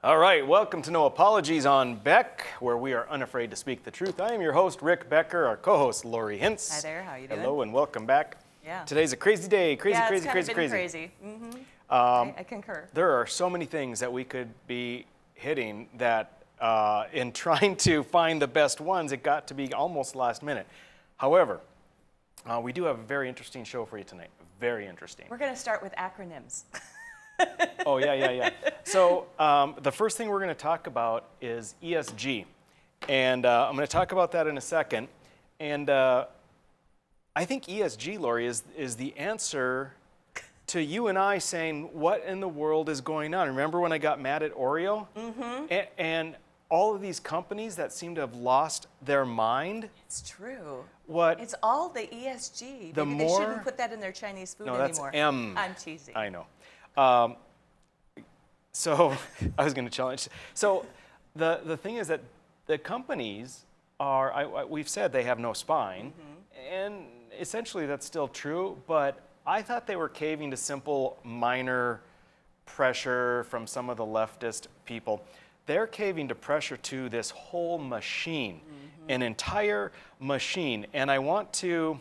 All right, welcome to No Apologies on Beck, where we are unafraid to speak the truth. I am your host, Rick Becker, our co-host, Lori Hintz. Hi there, how you doing? Hello and welcome back. Yeah. Today's a crazy day, crazy. Crazy. Mm-hmm. I concur. There are so many things that we could be hitting that in trying to find the best ones, it got to be almost last minute. However, we do have a very interesting show for you tonight. Very interesting. We're going to start with acronyms. Oh, yeah. So the first thing we're going to talk about is ESG. And I'm going to talk about that in a second. And I think ESG, Lori, is the answer to you and I saying, what in the world is going on? Remember when I got mad at Oreo? Mm-hmm. And all of these companies that seem to have lost their mind. It's true. What? It's all the ESG. The Maybe they shouldn't put that in their Chinese food anymore. That's M. I'm cheesy. I know. So I was going to challenge. So the thing is that the companies are, we've said they have no spine, and essentially that's still true, but I thought they were caving to simple minor pressure from some of the leftist people. They're caving to pressure to this whole machine, an entire machine. And I want to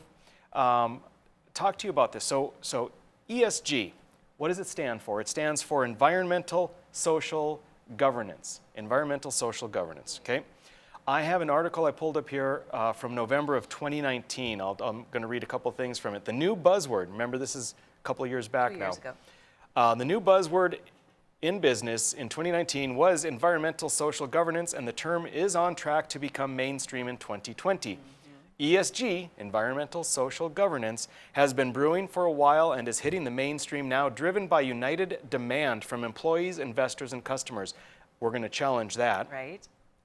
talk to you about this. So ESG, what does it stand for? It stands for Environmental Social Governance. Environmental Social Governance, okay? I have an article I pulled up here from November of 2019. I'm going to read a couple things from it. The new buzzword, remember this is a couple of years back 2 now. years ago. The new buzzword in business in 2019 was environmental social governance, and the term is on track to become mainstream in 2020. ESG, environmental social governance, has been brewing for a while and is hitting the mainstream now, driven by united demand from employees, investors, and customers. We're going to challenge that. Right.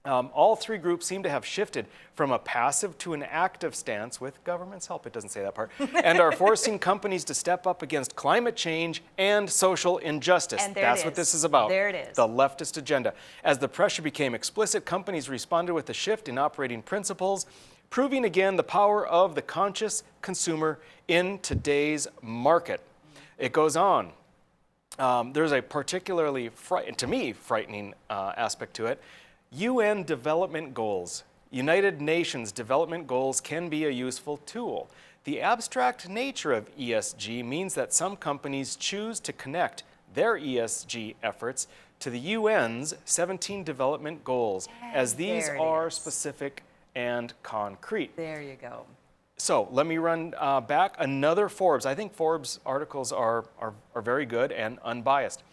All three groups seem to have shifted from a passive to an active stance, with government's help, it doesn't say that part, and are forcing companies to step up against climate change and social injustice. And there That's it what is. this is about. There it is. The leftist agenda. As the pressure became explicit, companies responded with a shift in operating principles, proving again the power of the conscious consumer in today's market. It goes on. There's a particularly, to me, frightening aspect to it. UN Development Goals. United Nations Development Goals can be a useful tool. The abstract nature of ESG means that some companies choose to connect their ESG efforts to the UN's 17 development goals, as these are specific and concrete. There you go. So let me run back another Forbes. I think Forbes articles are very good and unbiased.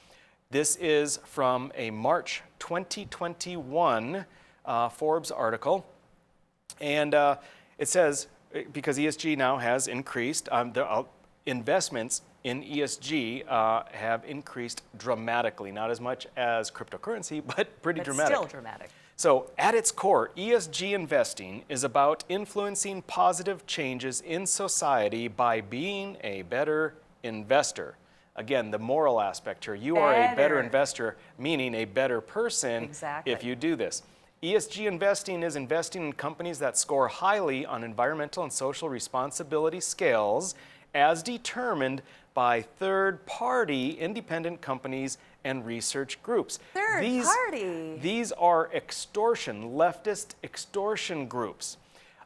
This is from a March 2021 Forbes article. And it says, because ESG now has increased, the investments in ESG have increased dramatically. Not as much as cryptocurrency, but pretty dramatic. Still dramatic. So at its core, ESG investing is about influencing positive changes in society by being a better investor. Again, the moral aspect here. You are a better investor, meaning a better person if you do this. ESG investing is investing in companies that score highly on environmental and social responsibility scales as determined by third-party independent companies and research groups. These are extortion, leftist extortion groups.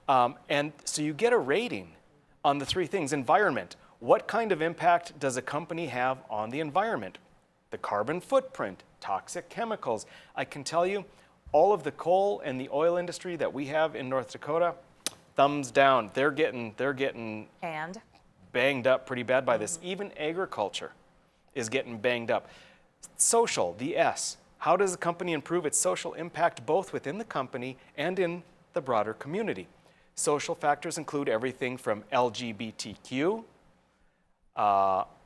And so you get a rating on the three things. Environment. What kind of impact does a company have on the environment? The carbon footprint, toxic chemicals. I can tell you, all of the coal and the oil industry that we have in North Dakota, thumbs down. They're getting banged up pretty bad by this. Even agriculture is getting banged up. Social, the S. How does a company improve its social impact both within the company and in the broader community? Social factors include everything from LGBTQ,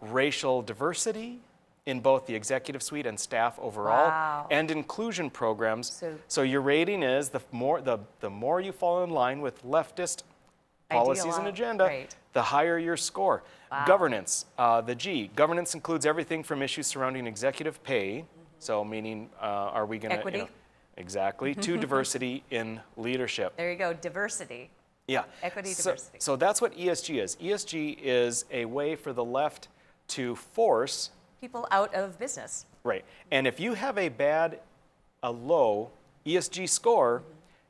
racial diversity in both the executive suite and staff overall, and inclusion programs. So your rating is the more you fall in line with leftist policies and agenda, the higher your score. Governance, the G. Governance includes everything from issues surrounding executive pay, so meaning are we going to... Equity. Exactly, to diversity in leadership. There you go, diversity. Yeah. Equity, diversity. So that's what ESG is. ESG is a way for the left to force people out of business. Right. And if you have a bad a low ESG score,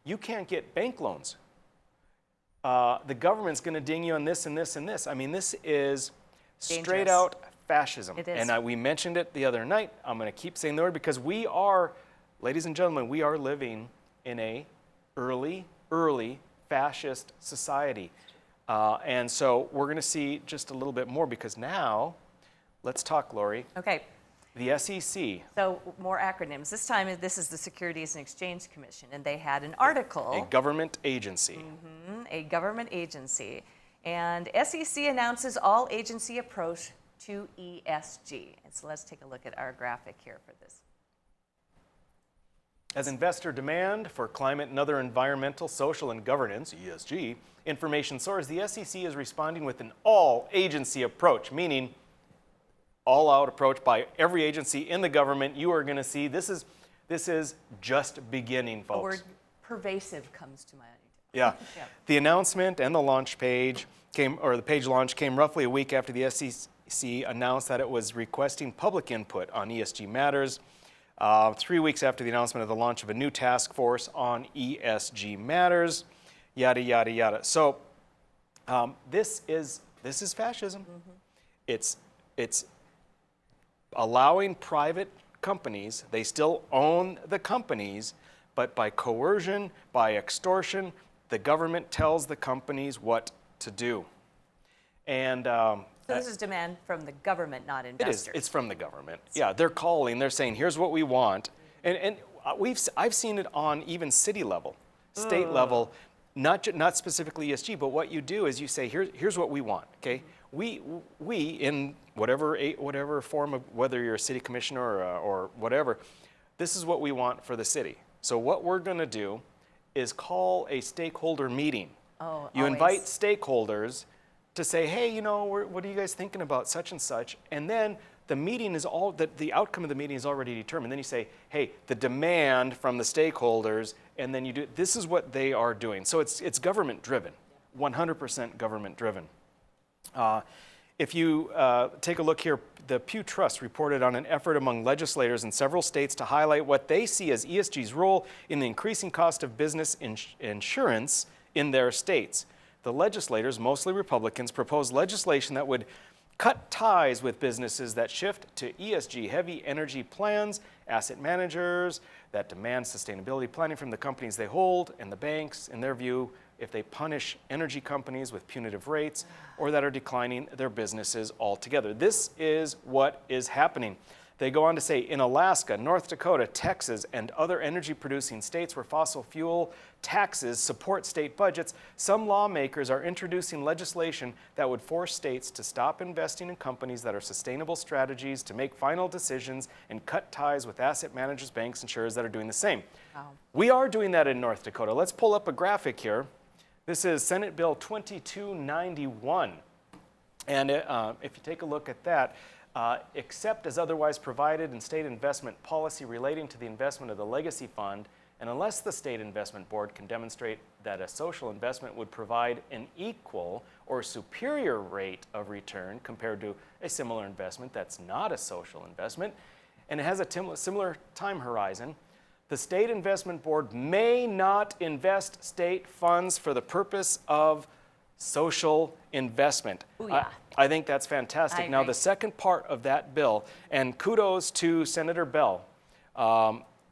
you can't get bank loans. The government's going to ding you on this and this and this. I mean, this is straight Dangerous. out fascism. It is. And we mentioned it the other night. I'm going to keep saying the word because we are, ladies and gentlemen, we are living in a early fascist society. And so we're going to see just a little bit more because now, let's talk, Lori. Okay. The SEC. So more acronyms. This time, this is the Securities and Exchange Commission, and they had an article. A government agency. A government agency. And SEC announces all agency approach to ESG. And so let's take a look at our graphic here for this. As investor demand for climate and other environmental, social, and governance, ESG, information soars, the SEC is responding with an all-agency approach, meaning all-out approach by every agency in the government. You are going to see this is just beginning, folks. The word pervasive comes to mind. Yeah. Yeah. The announcement and the launch page the page launch came roughly a week after the SEC announced that it was requesting public input on ESG matters. 3 weeks after the announcement of the launch of a new task force on ESG matters, yada, yada, yada. So this is fascism. It's allowing private companies, they still own the companies, but by coercion, by extortion, the government tells the companies what to do. And So this is demand from the government, not investors. it is. It's from the government. Yeah, they're calling. They're saying, "Here's what we want," and I've seen it on even city level, state level, not specifically ESG, but what you do is you say, "Here's what we want." Okay, we in whatever form of whether you're a city commissioner or whatever, this is what we want for the city. So what we're going to do is call a stakeholder meeting. Oh, You always. invite stakeholders to say, hey, what are you guys thinking about such and such? And then the meeting is the outcome of the meeting is already determined. Then you say, hey, the demand from the stakeholders, and then you do, this is what they are doing. So it's government driven, 100% government driven. If you take a look here, the Pew Trust reported on an effort among legislators in several states to highlight what they see as ESG's role in the increasing cost of business insurance in their states. The legislators, mostly Republicans, proposed legislation that would cut ties with businesses that shift to ESG-heavy energy plans, asset managers that demand sustainability planning from the companies they hold, and the banks, in their view, if they punish energy companies with punitive rates or that are declining their businesses altogether. This is what is happening. They go on to say, in Alaska, North Dakota, Texas, and other energy-producing states where fossil fuel taxes support state budgets, some lawmakers are introducing legislation that would force states to stop investing in companies that are sustainable strategies, to make final decisions, and cut ties with asset managers, banks, insurers that are doing the same. Wow. We are doing that in North Dakota. Let's pull up a graphic here. This is Senate Bill 2291. And if you take a look at that, except as otherwise provided in state investment policy relating to the investment of the legacy fund, and unless the state investment board can demonstrate that a social investment would provide an equal or superior rate of return compared to a similar investment that's not a social investment, and it has a similar time horizon, the state investment board may not invest state funds for the purpose of social investment. Ooh, yeah. I think that's fantastic. I Now, agree. the second part of that bill, and kudos to Senator Bell,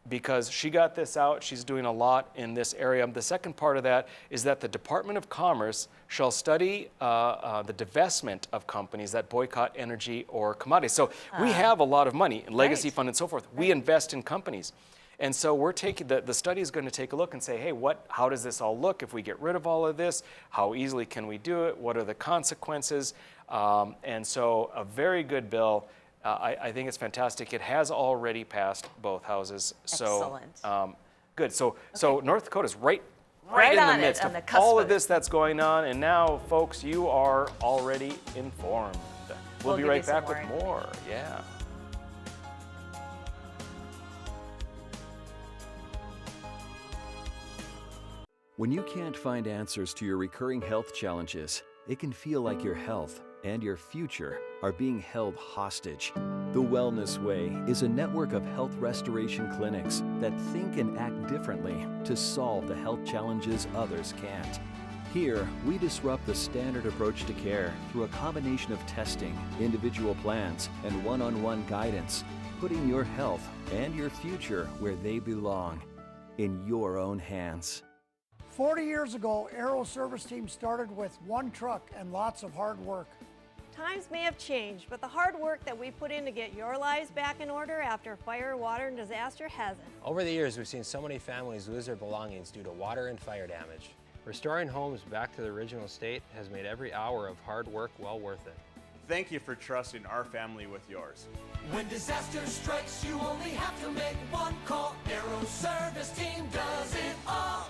because she got this out. She's doing a lot in this area. The second part of that is that the Department of Commerce shall study the divestment of companies that boycott energy or commodities. So we have a lot of money in legacy Right. fund and so forth. We invest in companies. And so we're taking, the study is going to take a look and say, hey, how does this all look if we get rid of all of this? How easily can we do it? What are the consequences? And so a very good bill. I think it's fantastic. It has already passed both houses. So, Excellent. good. So North Dakota's right Right in on the it, midst on of the cusp all of of this that's going on. And now, folks, you are already informed. We'll be give you right some back with more. Yeah. When you can't find answers to your recurring health challenges, it can feel like your health and your future are being held hostage. The Wellness Way is a network of health restoration clinics that think and act differently to solve the health challenges others can't. Here, we disrupt the standard approach to care through a combination of testing, individual plans, and one-on-one guidance, putting your health and your future where they belong, in your own hands. 40 years ago, Aero Service Team started with one truck and lots of hard work. Times may have changed, but the hard work that we put in to get your lives back in order after fire, water, and disaster hasn't. Over the years, we've seen so many families lose their belongings due to water and fire damage. Restoring homes back to the original state has made every hour of hard work well worth it. Thank you for trusting our family with yours. When disaster strikes, you only have to make one call. Aero Service Team does it all.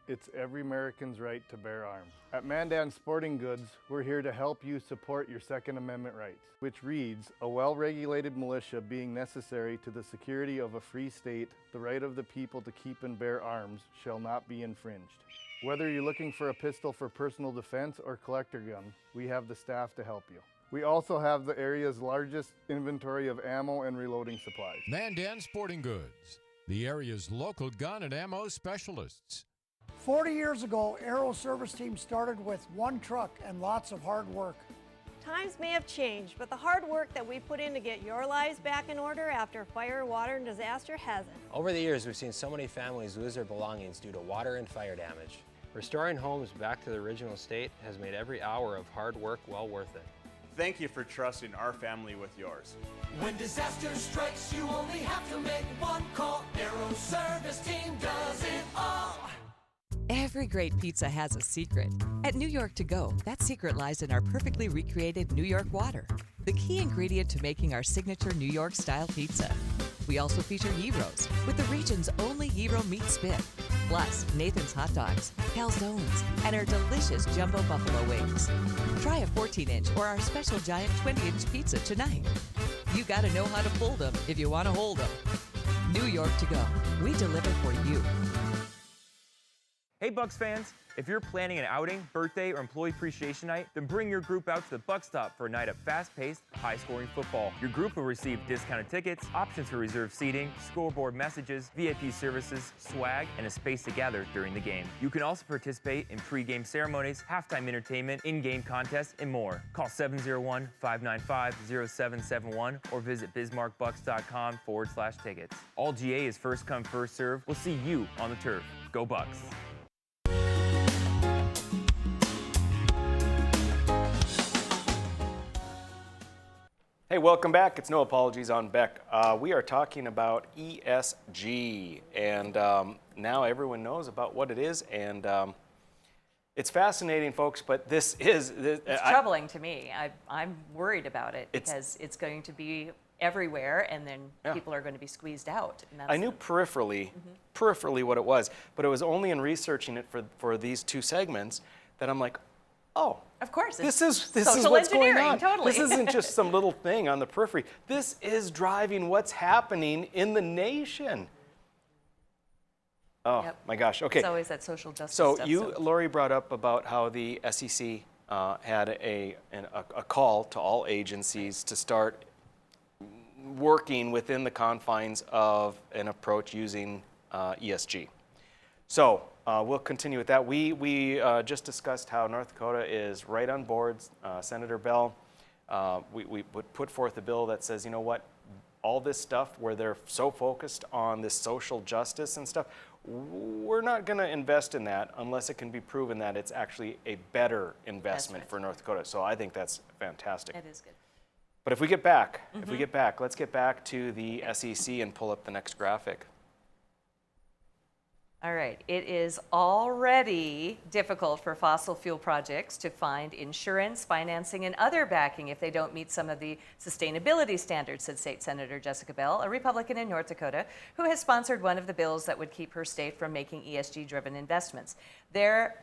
It's every American's right to bear arms. At Mandan Sporting Goods, we're here to help you support your Second Amendment rights, which reads, a well-regulated militia being necessary to the security of a free state, the right of the people to keep and bear arms shall not be infringed. Whether you're looking for a pistol for personal defense or collector gun, we have the staff to help you. We also have the area's largest inventory of ammo and reloading supplies. Mandan Sporting Goods, the area's local gun and ammo specialists. 40 years ago, Aero Service Team started with one truck and lots of hard work. Times may have changed, but the hard work that we put in to get your lives back in order after fire, water, and disaster hasn't. Over the years, we've seen so many families lose their belongings due to water and fire damage. Restoring homes back to the original state has made every hour of hard work well worth it. Thank you for trusting our family with yours. When disaster strikes, you only have to make one call. Aero Service Team does it all. Every great pizza has a secret. At New York To Go, that secret lies in our perfectly recreated New York water, the key ingredient to making our signature New York-style pizza. We also feature Heroes, with the region's only Hero meat spit, plus Nathan's hot dogs, calzones, and our delicious jumbo buffalo wings. Try a 14-inch or our special giant 20-inch pizza tonight. You gotta know how to fold them if you want to hold them. New York To Go, we deliver for you. Hey Bucks fans, if you're planning an outing, birthday, or employee appreciation night, then bring your group out to the Buck Stop for a night of fast-paced, high-scoring football. Your group will receive discounted tickets, options for reserved seating, scoreboard messages, VIP services, swag, and a space to gather during the game. You can also participate in pre-game ceremonies, halftime entertainment, in-game contests, and more. Call 701-595-0771 or visit bismarckbucks.com/tickets. All GA is first come, first serve. We'll see you on the turf. Go Bucks! Hey, welcome back. It's No Apologies on Beck. We are talking about ESG, and now everyone knows about what it is, and it's fascinating, folks, but this is... It's troubling to me. I'm worried about it because it's going to be everywhere, and then people are going to be squeezed out. And I knew peripherally what it was, but it was only in researching it for these two segments that I'm like, oh, of course, this is what's going on. Totally. This isn't just some little thing on the periphery. This is driving what's happening in the nation. Oh my gosh. Okay. It's always that social justice so stuff. Lori brought up about how the SEC had a call to all agencies to start working within the confines of an approach using ESG. So we'll continue with that. We just discussed how North Dakota is right on board. Senator Bell, we put forth a bill that says, you know what, all this stuff where they're so focused on this social justice and stuff, we're not going to invest in that unless it can be proven that it's actually a better investment for North Dakota. So I think that's fantastic. It is good. But if we get back, let's get back to the SEC and pull up the next graphic. All right, it is already difficult for fossil fuel projects to find insurance, financing, and other backing if they don't meet some of the sustainability standards, said State Senator Jessica Bell, a Republican in North Dakota, who has sponsored one of the bills that would keep her state from making ESG-driven investments. They're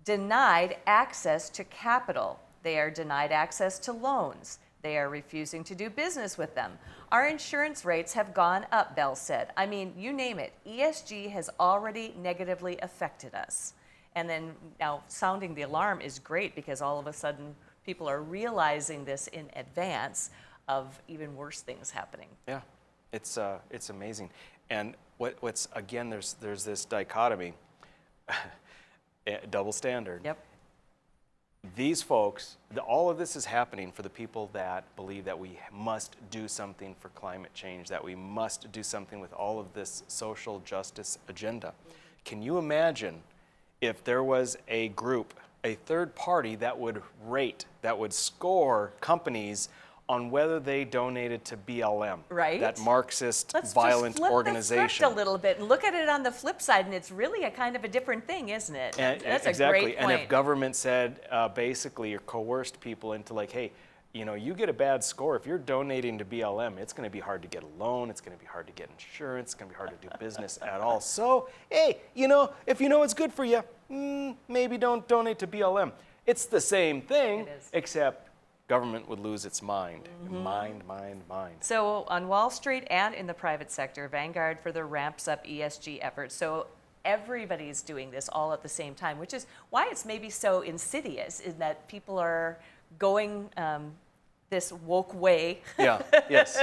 denied access to capital. They are denied access to loans. They are refusing to do business with them. Our insurance rates have gone up, Bell said. I mean, you name it. ESG has already negatively affected us. And then now sounding the alarm is great because all of a sudden people are realizing this in advance of even worse things happening. Yeah, it's amazing. And what's again, there's this dichotomy, double standard. Yep. These folks, all of this is happening for the people that believe that we must do something for climate change, that we must do something with all of this social justice agenda. Can you imagine if there was a group, a third party that would rate, that would score companies on whether they donated to BLM, right? That Marxist Let's violent just flip organization. the script a little bit and look at it on the flip side, and it's really a kind of a different thing, isn't it? That's exactly. a great point. And if government said basically or coerced people into like, hey, you know, you get a bad score if you're donating to BLM, it's going to be hard to get a loan, it's going to be hard to get insurance, it's going to be hard to do business at all. So, hey, you know, if you know it's good for you, maybe don't donate to BLM. It's the same thing, except government would lose its mind. Mind. So on Wall Street and in the private sector, Vanguard further ramps up ESG efforts. So everybody's doing this all at the same time, which is why it's maybe so insidious, in that people are going this woke way. Yeah, yes.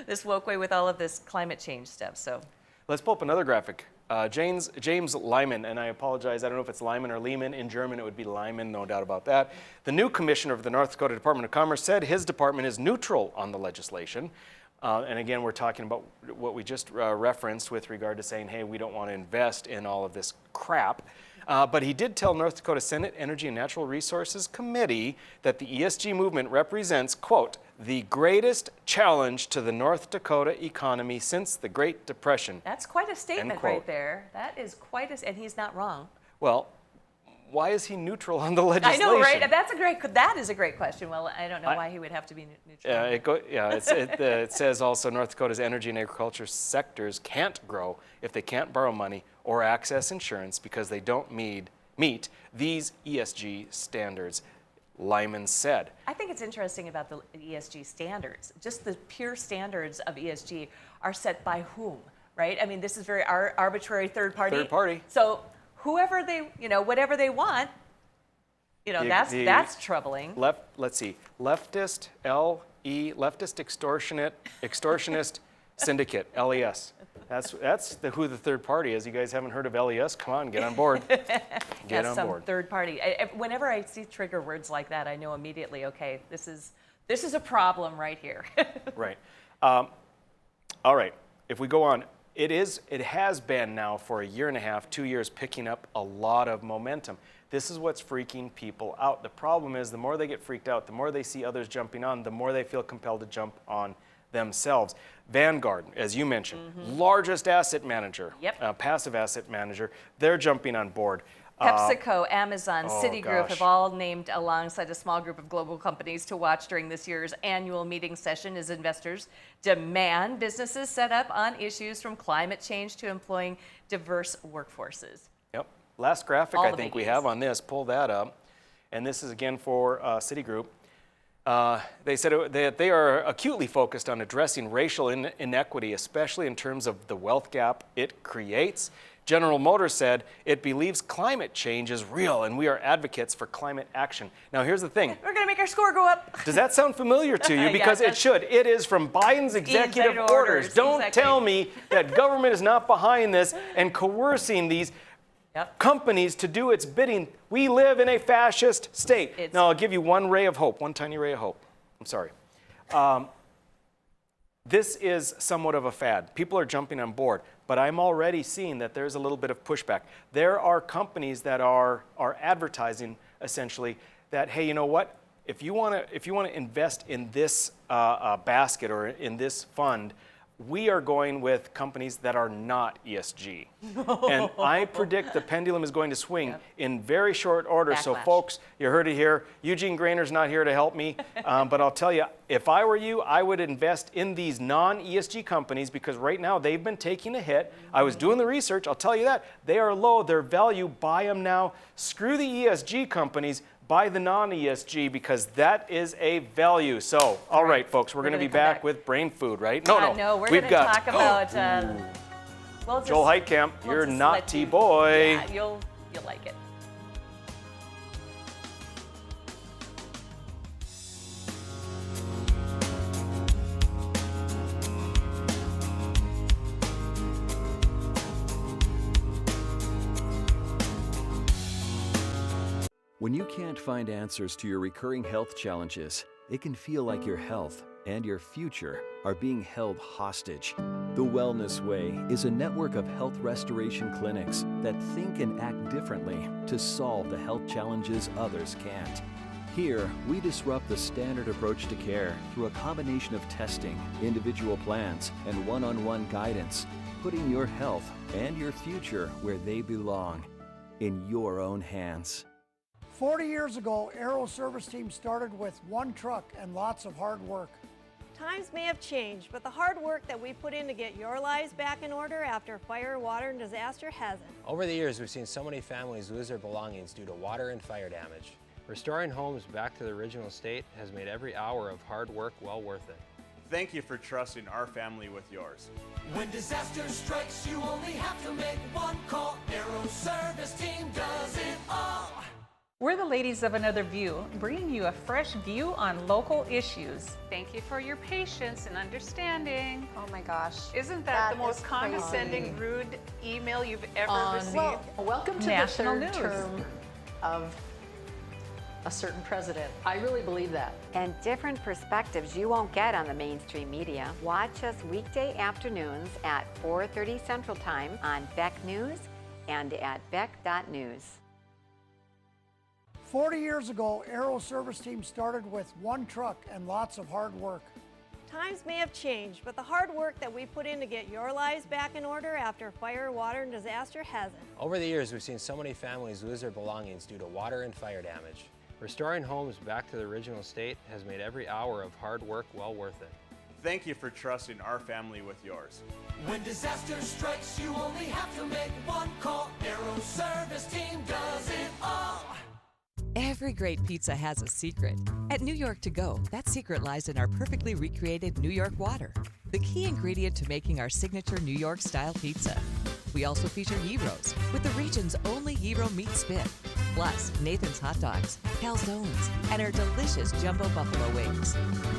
This woke way with all of this climate change stuff. So let's pull up another graphic. James Lyman, and I apologize, I don't know if it's Lyman or Lehman. In German, it would be Lyman, no doubt about that. The new commissioner of the North Dakota Department of Commerce said his department is neutral on the legislation. And again, we're talking about what we just referenced with regard to saying, hey, we don't want to invest in all of this crap. But he did tell North Dakota Senate Energy and Natural Resources Committee that the ESG movement represents, quote, the greatest challenge to the North Dakota economy since the Great Depression. that's quite a statement right there. That is quite a, and he's not wrong. Well, why is he neutral on the legislation? I know, right? That is a great question. Well, I don't know why he would have to be neutral. It says also North Dakota's energy and agriculture sectors can't grow if they can't borrow money or access insurance because they don't meet these ESG standards, Lyman said. I think it's interesting about the ESG standards. Just the pure standards of ESG are set by whom, right? I mean, this is very arbitrary third party. Third party. So whoever they, whatever they want, that's troubling. Let's see, leftist, leftist extortionist syndicate, LES. That's who the third party is. You guys haven't heard of LES? Come on, get on board. Get on board. Third party. Whenever I see trigger words like that, I know immediately, okay, this is a problem right here. Right. All right. If we go on, it has been now for a year and a half, 2 years, picking up a lot of momentum. This is what's freaking people out. The problem is the more they get freaked out, the more they see others jumping on, the more they feel compelled to jump on themselves. Vanguard, as you mentioned, largest asset manager, passive asset manager, they're jumping on board. PepsiCo, Amazon, Citigroup gosh. have all named alongside a small group of global companies to watch during this year's annual meeting session as investors demand businesses set up on issues from climate change to employing diverse workforces. Yep. Last graphic All I the think we biggies. have on this, pull that up. And this is again for Citigroup. They said that they are acutely focused on addressing racial inequity, especially in terms of the wealth gap it creates. General Motors said it believes climate change is real and we are advocates for climate action. Now here's the thing. We're going to make our score go up. Does that sound familiar to you? Yeah, Because it should. It is from Biden's executive orders. Don't exactly. tell me that government is not behind this and coercing these companies to do its bidding. We live in a fascist state. Now, I'll give you one ray of hope, one tiny ray of hope. I'm sorry. This is somewhat of a fad. People are jumping on board, but I'm already seeing that there's a little bit of pushback. There are companies that are advertising essentially that, hey, you know what? If you want to invest in this basket or in this fund, we are going with companies that are not ESG. And I predict the pendulum is going to swing in very short order. So folks, you heard it here. Eugene Grainer's not here to help me, but I'll tell you, if I were you, I would invest in these non-ESG companies because right now they've been taking a hit. I was doing the research, I'll tell you that. They are low, their value, buy them now. Screw the ESG companies. Buy the non-ESG because that is a value. So, all right, folks, we're going to be back with brain food, right? No, we're going to talk about Joel Heitkamp, you're naughty boy. Yeah, you'll like it. When you can't find answers to your recurring health challenges, it can feel like your health and your future are being held hostage. The Wellness Way is a network of health restoration clinics that think and act differently to solve the health challenges others can't. Here, we disrupt the standard approach to care through a combination of testing, individual plans, and one-on-one guidance, putting your health and your future where they belong, in your own hands. 40 years ago, Aero Service Team started with one truck and lots of hard work. Times may have changed, but the hard work that we put in to get your lives back in order after fire, water, and disaster hasn't. Over the years, we've seen so many families lose their belongings due to water and fire damage. Restoring homes back to the original state has made every hour of hard work well worth it. Thank you for trusting our family with yours. When disaster strikes, you only have to make one call. Aero Service Team does it all. We're the ladies of Another View, bringing you a fresh view on local issues. Thank you for your patience and understanding. Oh my gosh. Isn't that the most condescending, rude email you've ever received? Well, welcome to National the news. third term of a certain president. I really believe that. And different perspectives you won't get on the mainstream media. Watch us weekday afternoons at 4:30 Central Time on Beck News and at beck.news. 40 years ago, Aero Service Team started with one truck and lots of hard work. Times may have changed, but the hard work that we put in to get your lives back in order after fire, water, and disaster hasn't. Over the years, we've seen so many families lose their belongings due to water and fire damage. Restoring homes back to the original state has made every hour of hard work well worth it. Thank you for trusting our family with yours. When disaster strikes, you only have to make one call. Aero Service Team does it all. Every great pizza has a secret. At New York To Go, that secret lies in our perfectly recreated New York water, the key ingredient to making our signature New York style pizza. We also feature gyros with the region's only gyro meat spit, plus Nathan's hot dogs, calzones, and our delicious jumbo buffalo wings.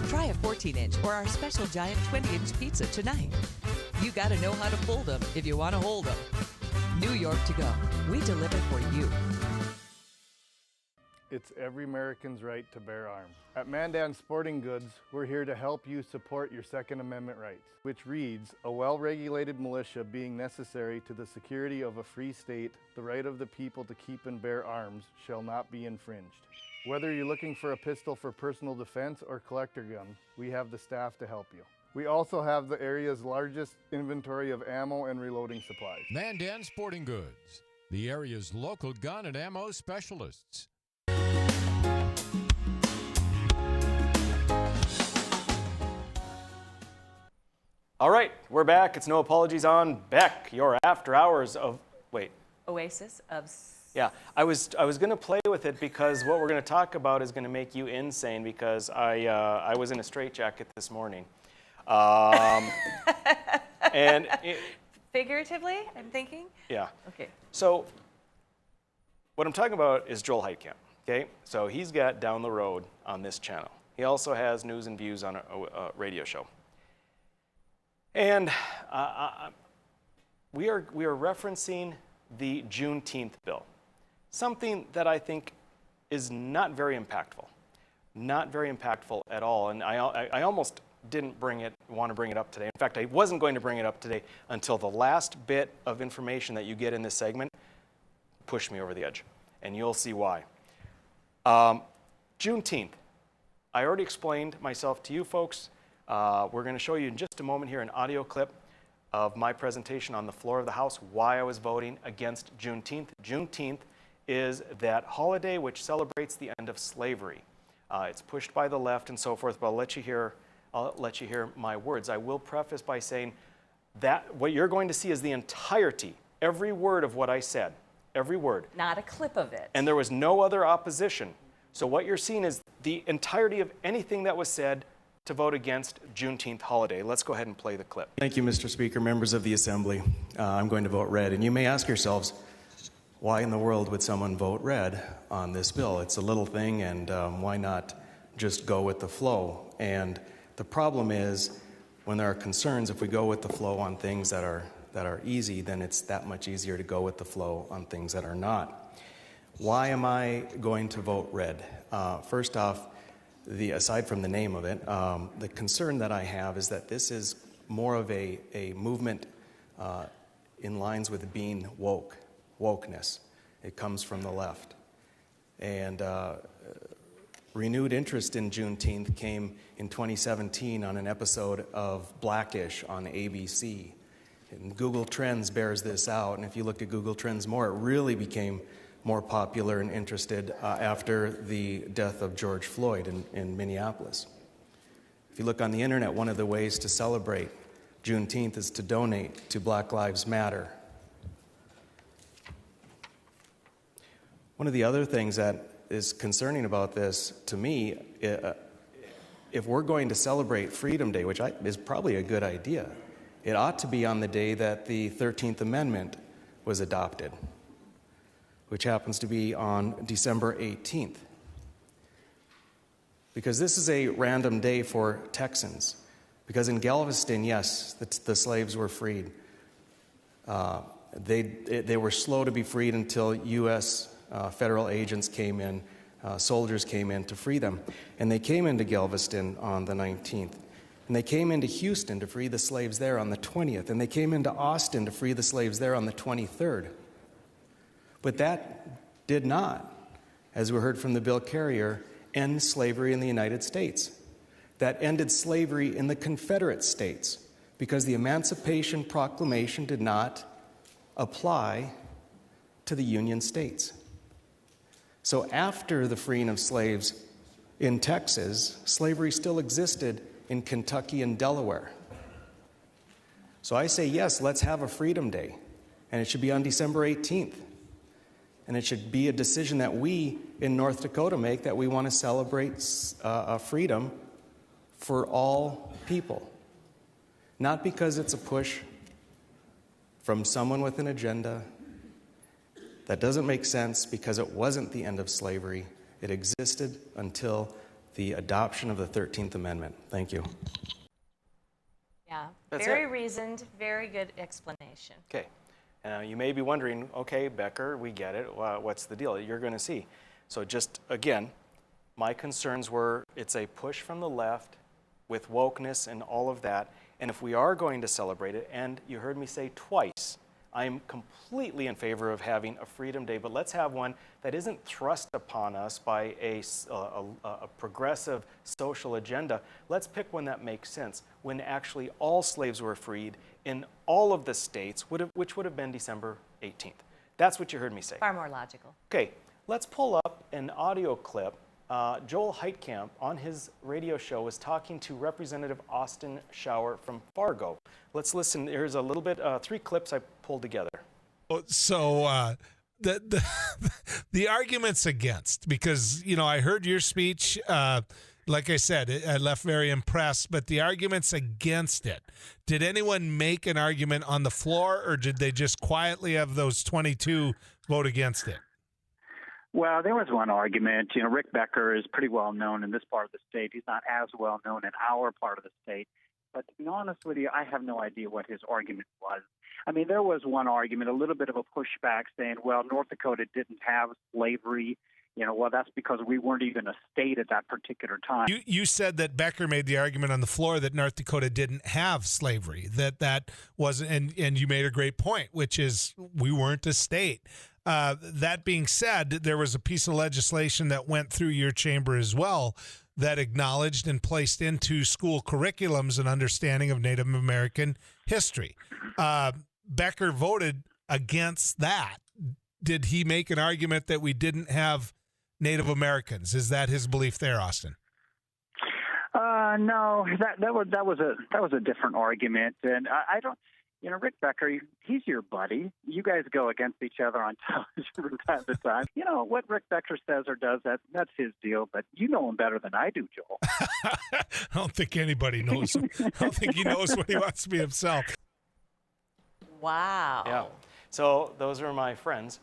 Try a 14-inch or our special giant 20-inch pizza tonight. You gotta know how to fold them if you want to hold them. New York To Go, we deliver for you. It's every American's right to bear arms. At Mandan Sporting Goods, we're here to help you support your Second Amendment rights, which reads, a well-regulated militia being necessary to the security of a free state, the right of the people to keep and bear arms shall not be infringed. Whether you're looking for a pistol for personal defense or collector gun, we have the staff to help you. We also have the area's largest inventory of ammo and reloading supplies. Mandan Sporting Goods, the area's local gun and ammo specialists. All right, we're back. It's No Apologies on Beck, your after hours of, wait. Oasis of... Yeah, I was going to play with it because what we're going to talk about is going to make you insane because I was in a straitjacket this morning. And Figuratively, I'm thinking? Yeah. Okay. So what I'm talking about is Joel Heitkamp, okay? So he's got Down the Road on this channel. He also has News and Views on a radio show. And we are referencing the Juneteenth bill, something that I think is not very impactful at all. And I almost didn't want to bring it up today. In fact, I wasn't going to bring it up today until the last bit of information that you get in this segment pushed me over the edge, and you'll see why. Juneteenth. I already explained myself to you folks. We're going to show you in just a moment here an audio clip of my presentation on the floor of the House, why I was voting against Juneteenth. Juneteenth is that holiday which celebrates the end of slavery. It's pushed by the left and so forth, but I'll let you hear my words. I will preface by saying that what you're going to see is the entirety, every word of what I said, every word. Not a clip of it. And there was no other opposition. So what you're seeing is the entirety of anything that was said to vote against Juneteenth holiday. Let's go ahead and play the clip. Thank you, Mr. Speaker, members of the Assembly. I'm going to vote red. And you may ask yourselves, why in the world would someone vote red on this bill? It's a little thing, and why not just go with the flow? And the problem is, when there are concerns, if we go with the flow on things that are easy, then it's that much easier to go with the flow on things that are not. Why am I going to vote red? First off, aside from the name of it, the concern that I have is that this is more of a movement in lines with being wokeness. It comes from the left. And renewed interest in Juneteenth came in 2017 on an episode of Blackish on ABC. And Google Trends bears this out, and if you look at Google Trends more, it really became more popular and interested after the death of George Floyd in Minneapolis. If you look on the internet, one of the ways to celebrate Juneteenth is to donate to Black Lives Matter. One of the other things that is concerning about this to me, if we're going to celebrate Freedom Day, which is probably a good idea, it ought to be on the day that the 13th Amendment was adopted, which happens to be on December 18th. Because this is a random day for Texans. Because in Galveston, yes, the slaves were freed. They were slow to be freed until U.S. Federal agents came in, soldiers came in to free them. And they came into Galveston on the 19th. And they came into Houston to free the slaves there on the 20th. And they came into Austin to free the slaves there on the 23rd. But that did not, as we heard from the bill carrier, end slavery in the United States. That ended slavery in the Confederate States because the Emancipation Proclamation did not apply to the Union States. So after the freeing of slaves in Texas, slavery still existed in Kentucky and Delaware. So I say, yes, let's have a Freedom Day, and it should be on December 18th. And it should be a decision that we in North Dakota make, that we want to celebrate freedom for all people. Not because it's a push from someone with an agenda. That doesn't make sense because it wasn't the end of slavery. It existed until the adoption of the 13th Amendment. Thank you. Yeah, That's very it. reasoned, very good explanation. Okay. You may be wondering, okay, Becker, we get it. What's the deal? You're going to see. So just, again, my concerns were it's a push from the left with wokeness and all of that. And if we are going to celebrate it, and you heard me say twice, I'm completely in favor of having a Freedom Day, but let's have one that isn't thrust upon us by a progressive social agenda. Let's pick one that makes sense, when actually all slaves were freed in all of the states, which would have been December 18th. That's what you heard me say. Far more logical. Okay, let's pull up an audio clip. Joel Heitkamp, on his radio show, was talking to Representative Austin Schauer from Fargo. Let's listen. Here's a little bit, 3 clips I pulled together. So the arguments against, because, you know, I heard your speech, like I said, I left very impressed, but the arguments against it, did anyone make an argument on the floor, or did they just quietly have those 22 vote against it? Well, there was one argument. You know, Rick Becker is pretty well known in this part of the state. He's not as well known in our part of the state. But to be honest with you, I have no idea what his argument was. I mean, there was one argument, a little bit of a pushback saying, well, North Dakota didn't have slavery. You know, well, that's because we weren't even a state at that particular time. You said that Becker made the argument on the floor that North Dakota didn't have slavery, that wasn't, and you made a great point, which is we weren't a state. That being said, there was a piece of legislation that went through your chamber as well that acknowledged and placed into school curriculums an understanding of Native American history. Becker voted against that. Did he make an argument that we didn't have Native Americans? Is that his belief there, Austin? No, that was a different argument, and I don't. You know, Rick Becker, he's your buddy. You guys go against each other on television from time to time. You know, what Rick Becker says or does, that's his deal, but you know him better than I do, Joel. I don't think anybody knows him. I don't think he knows what he wants to be himself. Wow. Yeah. So those are my friends,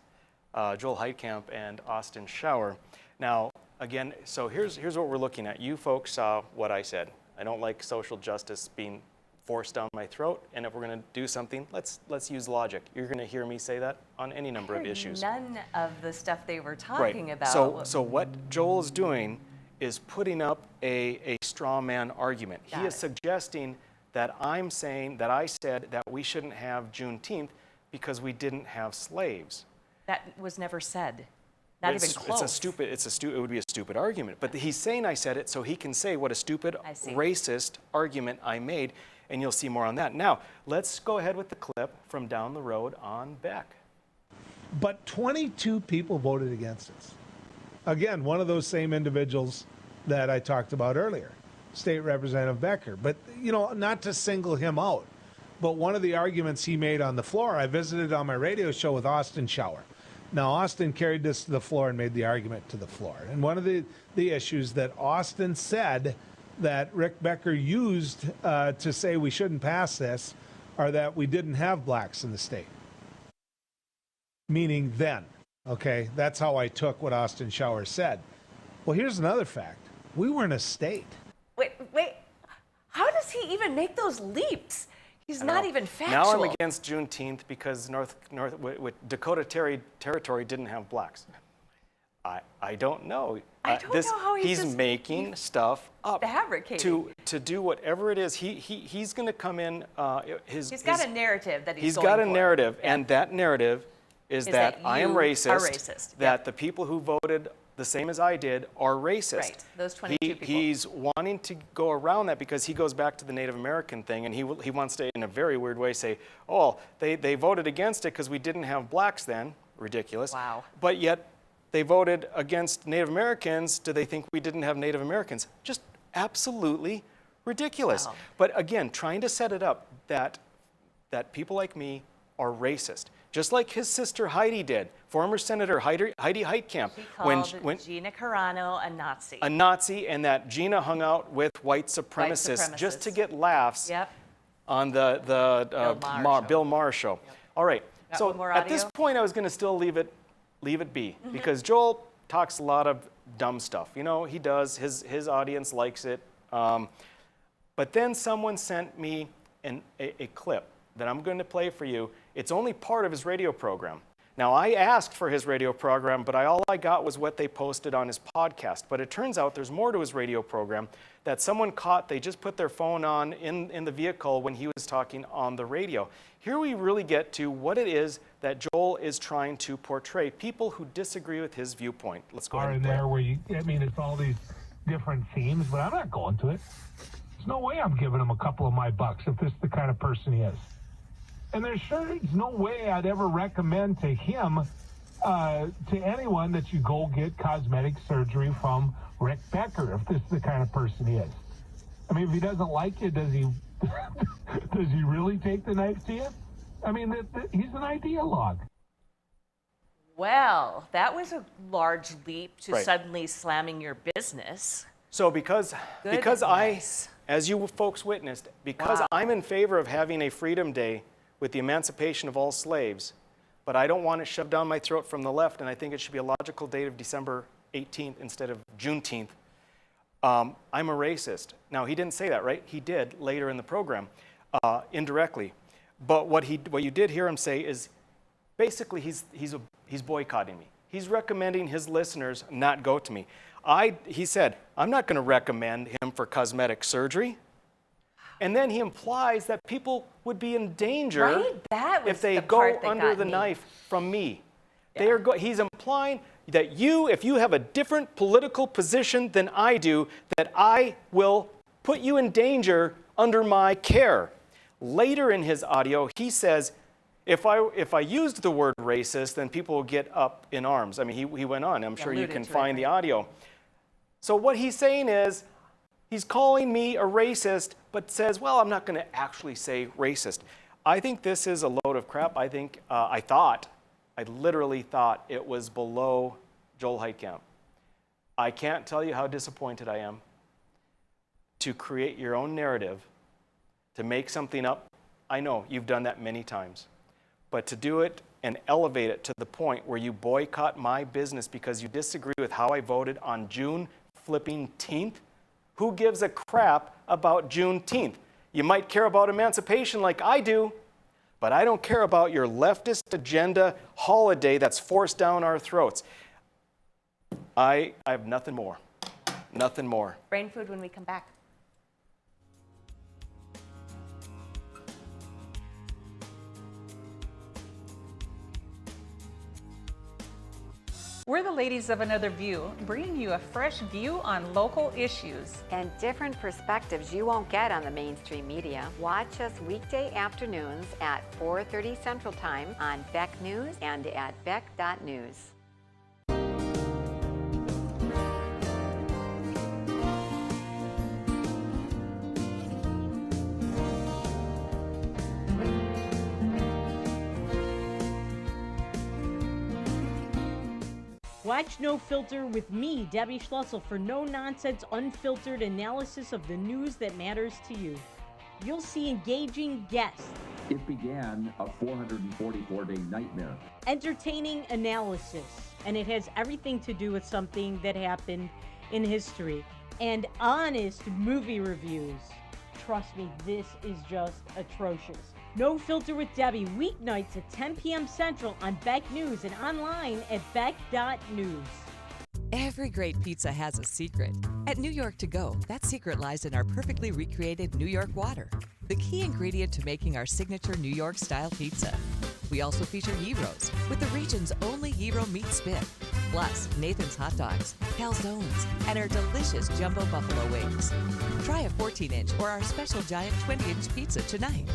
Joel Heitkamp and Austin Schauer. Now, again, so here's what we're looking at. You folks saw what I said. I don't like social justice being forced down my throat. And if we're going to do something, let's use logic. You're going to hear me say that on any number of issues. None of the stuff they were talking about. So what Joel is doing is putting up a straw man argument. He is suggesting that I'm saying that I said that we shouldn't have Juneteenth because we didn't have slaves. That was never said. Not even close. It would be a stupid argument. But he's saying I said it so he can say what a stupid, racist argument I made, and you'll see more on that. Now, let's go ahead with the clip from down the road on Beck. But 22 people voted against us. Again, one of those same individuals that I talked about earlier, State Representative Becker. But, you know, not to single him out, but one of the arguments he made on the floor, I visited on my radio show with Austin Schauer. Now, Austin carried this to the floor and made the argument to the floor. And one of the issues that Austin said that Rick Becker used to say we shouldn't pass this are that we didn't have blacks in the state. Meaning then, okay? That's how I took what Austin Schauer said. Well, here's another fact. We weren't a state. Wait. How does he even make those leaps? He's not even factual. Now I'm against Juneteenth because Dakota Territory didn't have blacks. I don't know. I don't know how he's making stuff up. Fabricating. To do whatever it is. He's going to come in. He's got a narrative that he's got a narrative, and that narrative is that I am racist. That the people who voted the same as I did are racist. Right, those 22 people. He's wanting to go around that because he goes back to the Native American thing, and he wants to, in a very weird way, say, oh, they voted against it because we didn't have blacks then. Ridiculous. Wow. But yet they voted against Native Americans. Do they think we didn't have Native Americans? Just absolutely ridiculous. Wow. But again, trying to set it up that people like me are racist. Just like his sister Heidi did, former Senator Heidi Heitkamp. She called Gina Carano a Nazi. A Nazi, and that Gina hung out with white supremacists just to get laughs on the Bill Maher show. Yep. All right, so at this point I was going to still leave it be, because Joel talks a lot of dumb stuff. You know, he does. His audience likes it. But then someone sent me a clip that I'm going to play for you. It's only part of his radio program. Now, I asked for his radio program, but all I got was what they posted on his podcast. But it turns out there's more to his radio program that someone caught. They just put their phone on in the vehicle when he was talking on the radio. Here we really get to what it is that Joel is trying to portray, people who disagree with his viewpoint. Let's go ahead and play. There where it's all these different themes, but I'm not going to it. There's no way I'm giving him a couple of my bucks if this is the kind of person he is. And there's no way I'd ever recommend to him, to anyone, that you go get cosmetic surgery from Rick Becker if this is the kind of person he is. I mean, if he doesn't like you, does he really take the knife to you? I mean, he's an ideologue. Well, that was a large leap to suddenly slamming your business. So because I, as you folks witnessed, because I'm in favor of having a Freedom Day with the emancipation of all slaves, but I don't want it shoved down my throat from the left, and I think it should be a logical date of December 18th instead of Juneteenth. I'm a racist. Now, he didn't say that, right? He did later in the program, indirectly. But what you did hear him say is basically he's boycotting me. He's recommending his listeners not go to me. He said, I'm not going to recommend him for cosmetic surgery. And then he implies that people would be in danger if they go under the knife from me. Yeah. He's implying that if you have a different political position than I do, that I will put you in danger under my care. Later in his audio, he says, if I used the word racist, then people will get up in arms. I mean, he went on. I'm sure you can find the audio. So what he's saying is, he's calling me a racist, but says, well, I'm not going to actually say racist. I think this is a load of crap. I think, I literally thought it was below Joel Heitkamp. I can't tell you how disappointed I am to create your own narrative, to make something up. I know you've done that many times, but to do it and elevate it to the point where you boycott my business because you disagree with how I voted on June flipping 10th. Who gives a crap about Juneteenth? You might care about emancipation like I do, but I don't care about your leftist agenda holiday that's forced down our throats. I have nothing more. Nothing more. Brain food when we come back. We're the ladies of Another View, bringing you a fresh view on local issues. And different perspectives you won't get on the mainstream media. Watch us weekday afternoons at 4:30 Central Time on Beck News and at beck.news. Watch No Filter with me, Debbie Schlussel, for no-nonsense, unfiltered analysis of the news that matters to you. You'll see engaging guests, It began a 444-day nightmare. entertaining analysis, and it has everything to do with something that happened in history, and honest movie reviews. Trust me, this is just atrocious. No Filter with Debbie, weeknights at 10 p.m. Central on Beck News and online at beck.news. Every great pizza has a secret. At New York To Go, that secret lies in our perfectly recreated New York water, the key ingredient to making our signature New York-style pizza. We also feature gyros, with the region's only gyro meat spit, plus Nathan's hot dogs, calzones, and our delicious jumbo buffalo wings. Try a 14-inch or our special giant 20-inch pizza tonight.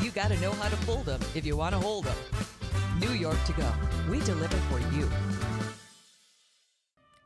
You gotta know how to fold them if you want to hold them. New York To Go, we deliver for you.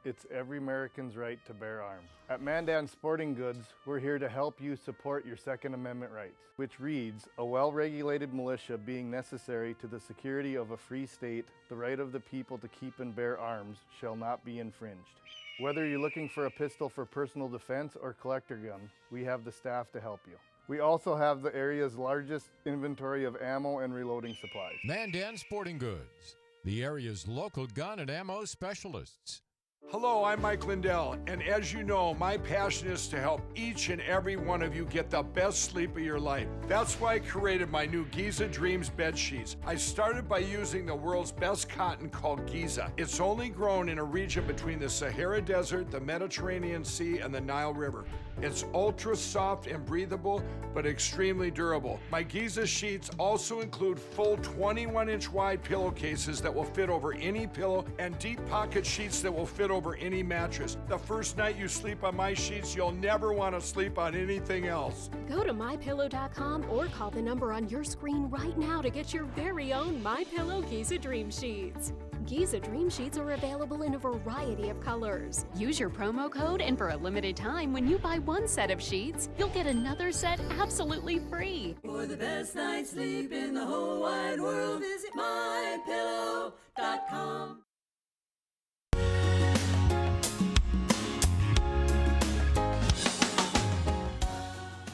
It's every American's right to bear arms. At Mandan Sporting Goods, we're here to help you support your Second Amendment rights, which reads, a well-regulated militia being necessary to the security of a free state, the right of the people to keep and bear arms shall not be infringed. Whether you're looking for a pistol for personal defense or collector gun, we have the staff to help you. We also have the area's largest inventory of ammo and reloading supplies. Mandan Sporting Goods, the area's local gun and ammo specialists. Hello, I'm Mike Lindell, and as you know, my passion is to help each and every one of you get the best sleep of your life. That's why I created my new Giza Dreams bed sheets. I started by using the world's best cotton called Giza. It's only grown in a region between the Sahara Desert, the Mediterranean Sea, and the Nile River. It's ultra soft and breathable, but extremely durable. My Giza sheets also include full 21-inch wide pillowcases that will fit over any pillow and deep pocket sheets that will fit over any mattress. The first night you sleep on my sheets, you'll never want to sleep on anything else. Go to MyPillow.com or call the number on your screen right now to get your very own MyPillow Giza Dream Sheets. Giza Dream Sheets are available in a variety of colors. Use your promo code, and for a limited time, when you buy one set of sheets, you'll get another set absolutely free. For the best night's sleep in the whole wide world, visit MyPillow.com.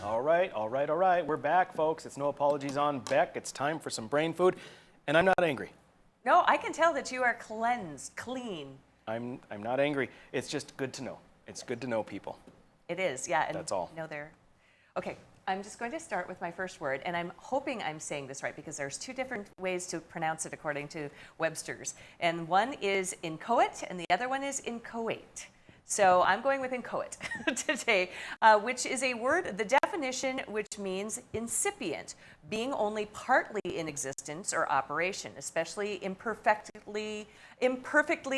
All right. We're back, folks. It's No Apologies on Beck. It's time for some brain food, and I'm not angry. No, I can tell that you are cleansed, clean. I'm not angry. It's just good to know. It's good to know people. It is, yeah. And that's all. No, they're okay. I'm just going to start with my first word, and I'm hoping I'm saying this right because there's two different ways to pronounce it according to Webster's, and one is inchoate, and the other one is inchoate. So I'm going with inchoate today, which is a word, the definition, which means incipient, being only partly in existence or operation, especially imperfectly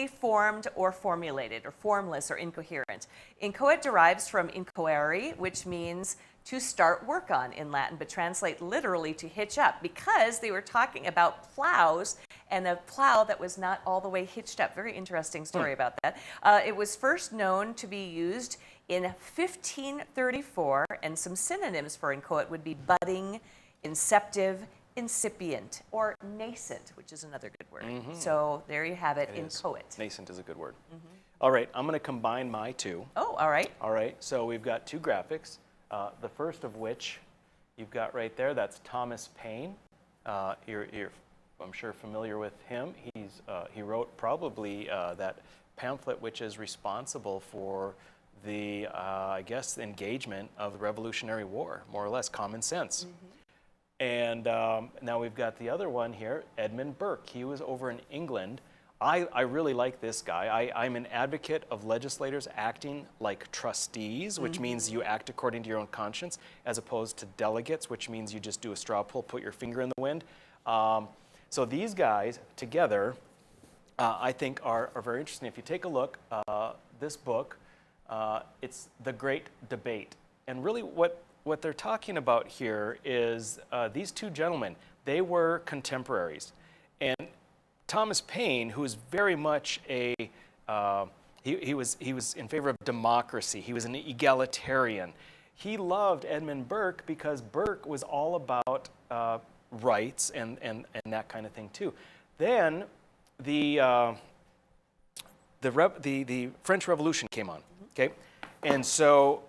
formed or formulated, or formless or incoherent. Inchoate derives from inchoere, which means to start work on in Latin, but translate literally to hitch up, because they were talking about plows and a plow that was not all the way hitched up. Very interesting story about that. It was first known to be used in 1534, and some synonyms for inchoate would be budding, inceptive, incipient, or nascent, which is another good word. So there you have it, inchoate. Nascent is a good word. All right, I'm going to combine my two. Oh, all right. All right, so we've got two graphics. The first of which you've got right there, that's Thomas Paine. You're I'm sure familiar with him. He wrote probably that pamphlet which is responsible for the, I guess, engagement of the Revolutionary War, more or less, common sense. And now we've got the other one here, Edmund Burke. He was over in England. I really like this guy. I'm an advocate of legislators acting like trustees, which means you act according to your own conscience, as opposed to delegates, which means you just do a straw poll, put your finger in the wind. So these guys together, I think are very interesting. If you take a look, this book, it's The Great Debate. And really what they're talking about here is these two gentlemen, they were contemporaries. And Thomas Paine, who was very much a, he was in favor of democracy. He was an egalitarian. He loved Edmund Burke because Burke was all about rights and that kind of thing too. Then the French Revolution came on, okay? And so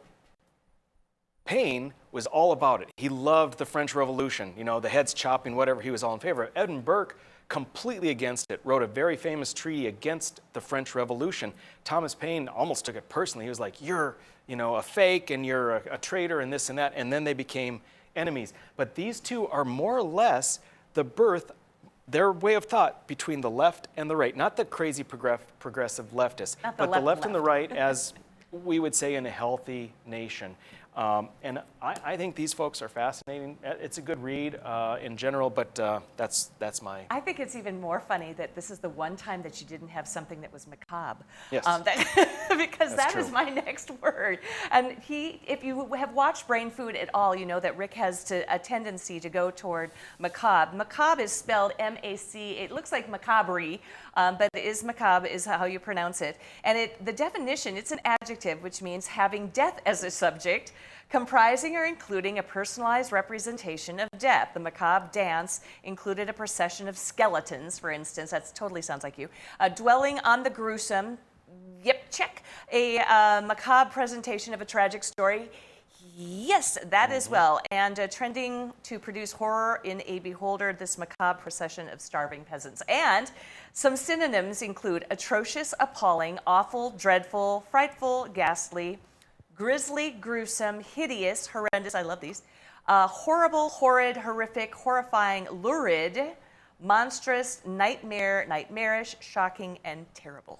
Paine was all about it. He loved the French Revolution, you know, the heads chopping, whatever, he was all in favor of. Edmund Burke, completely against it, wrote a very famous treaty against the French Revolution. Thomas Paine almost took it personally. He was like, you're, you know, a fake and you're a traitor and this and that, and then they became enemies. But these two are more or less the birth, their way of thought between the left and the right, not the crazy progressive leftists, but the left and the right, as we would say in a healthy nation. And I think these folks are fascinating. It's a good read in general, but that's my... I think it's even more funny that this is the one time that you didn't have something that was macabre. Yes. Because that is my next word. And if you have watched Brain Food at all, you know that Rick has a tendency to go toward macabre. Macabre is spelled M-A-C. It looks like macabre, but it is macabre is how you pronounce it. And the definition, it's an adjective, which means having death as a subject, comprising or including a personalized representation of death. The macabre dance included a procession of skeletons, for instance. That totally sounds like you. Dwelling on the gruesome, yep, check. A macabre presentation of a tragic story. Yes, that as well. And trending to produce horror in a beholder, this macabre procession of starving peasants. And some synonyms include atrocious, appalling, awful, dreadful, frightful, ghastly, grisly, gruesome, hideous, horrendous, I love these, horrible, horrid, horrific, horrifying, lurid, monstrous, nightmare, nightmarish, shocking, and terrible.